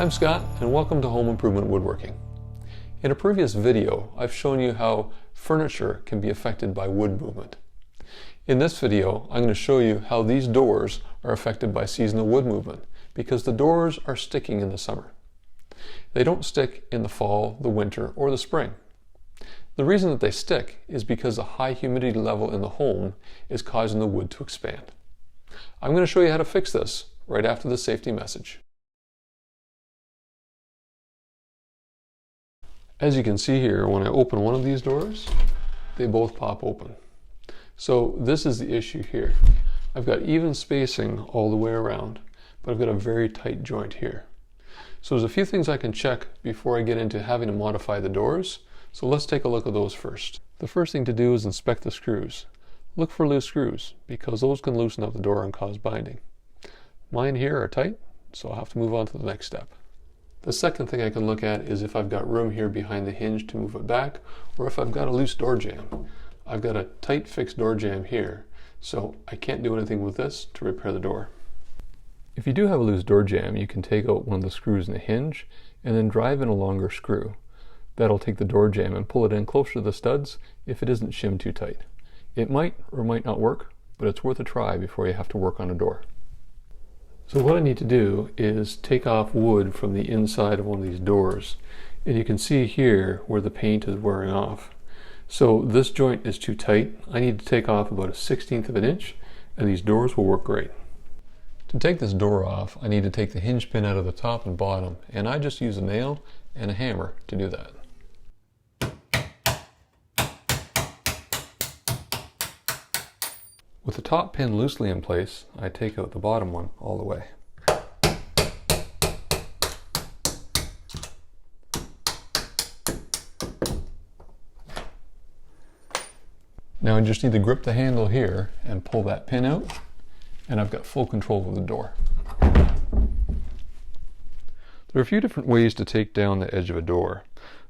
I'm Scott, and welcome to Home Improvement Woodworking. In a previous video, I've shown you how furniture can be affected by wood movement. In this video, I'm going to show you how these doors are affected by seasonal wood movement, because the doors are sticking in the summer. They don't stick in the fall, the winter, or the spring. The reason that they stick is because the high humidity level in the home is causing the wood to expand. I'm going to show you how to fix this right after the safety message. As you can see here, when I open one of these doors, they both pop open. So this is the issue here. I've got even spacing all the way around, but I've got a very tight joint here. So there's a few things I can check before I get into having to modify the doors. So let's take a look at those first. The first thing to do is inspect the screws. Look for loose screws, because those can loosen up the door and cause binding. Mine here are tight, so I'll have to move on to the next step. The second thing I can look at is if I've got room here behind the hinge to move it back, or if I've got a loose door jamb. I've got a tight fixed door jamb here, so I can't do anything with this to repair the door. If you do have a loose door jamb, you can take out one of the screws in the hinge and then drive in a longer screw. That'll take the door jamb and pull it in closer to the studs if it isn't shimmed too tight. It might or might not work, but it's worth a try before you have to work on a door. So what I need to do is take off wood from the inside of one of these doors, and you can see here where the paint is wearing off. So this joint is too tight. I need to take off about a 1/16 of an inch, and these doors will work great. To take this door off, I need to take the hinge pin out of the top and bottom, and I just use a nail and a hammer to do that. With the top pin loosely in place, I take out the bottom one all the way. Now I just need to grip the handle here and pull that pin out, and I've got full control of the door. There are a few different ways to take down the edge of a door.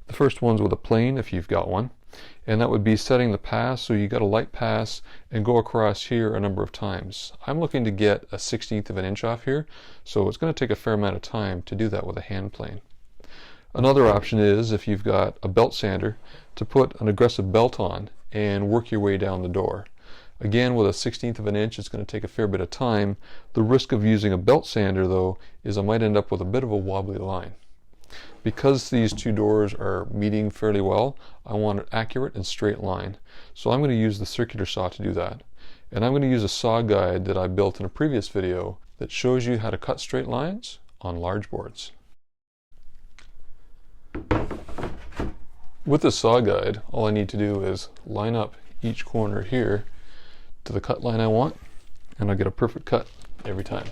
The first one's with a plane, if you've got one, and that would be setting the pass, so you got a light pass and go across here a number of times. I'm looking to get a 1/16 of an inch off here, so it's going to take a fair amount of time to do that with a hand plane. Another option is, if you've got a belt sander, to put an aggressive belt on and work your way down the door. Again, with a 1/16 of an inch, it's going to take a fair bit of time. The risk of using a belt sander, though, is I might end up with a bit of a wobbly line. Because these two doors are meeting fairly well, I want an accurate and straight line. So I'm going to use the circular saw to do that. And I'm going to use a saw guide that I built in a previous video that shows you how to cut straight lines on large boards. With the saw guide, all I need to do is line up each corner here to the cut line I want, and I'll get a perfect cut every time.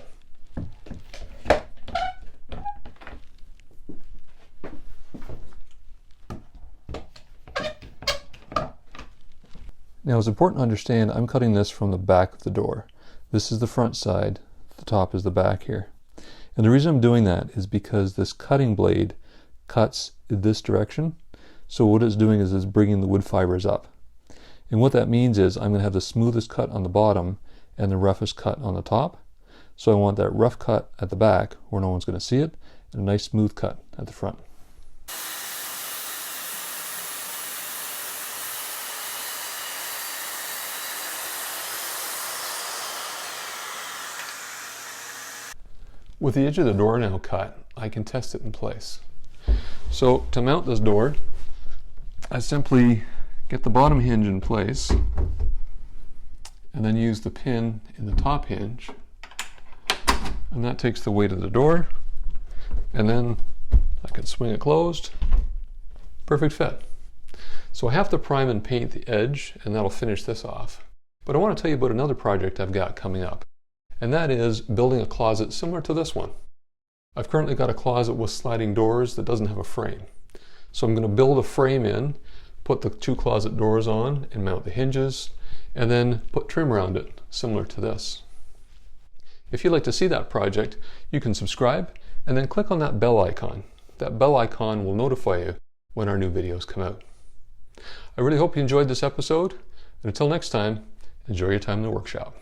Now it's important to understand I'm cutting this from the back of the door. This is the front side, the top is the back here. And the reason I'm doing that is because this cutting blade cuts in this direction. So what it's doing is it's bringing the wood fibers up. And what that means is I'm going to have the smoothest cut on the bottom and the roughest cut on the top. So I want that rough cut at the back where no one's going to see it, and a nice smooth cut at the front. With the edge of the door now cut, I can test it in place. So to mount this door, I simply get the bottom hinge in place and then use the pin in the top hinge, and that takes the weight of the door, and then I can swing it closed. Perfect fit. So I have to prime and paint the edge, and that'll finish this off. But I want to tell you about another project I've got coming up, and that is building a closet similar to this one. I've currently got a closet with sliding doors that doesn't have a frame. So I'm going to build a frame in, put the two closet doors on and mount the hinges, and then put trim around it, similar to this. If you'd like to see that project, you can subscribe and then click on that bell icon. That bell icon will notify you when our new videos come out. I really hope you enjoyed this episode, and until next time, enjoy your time in the workshop.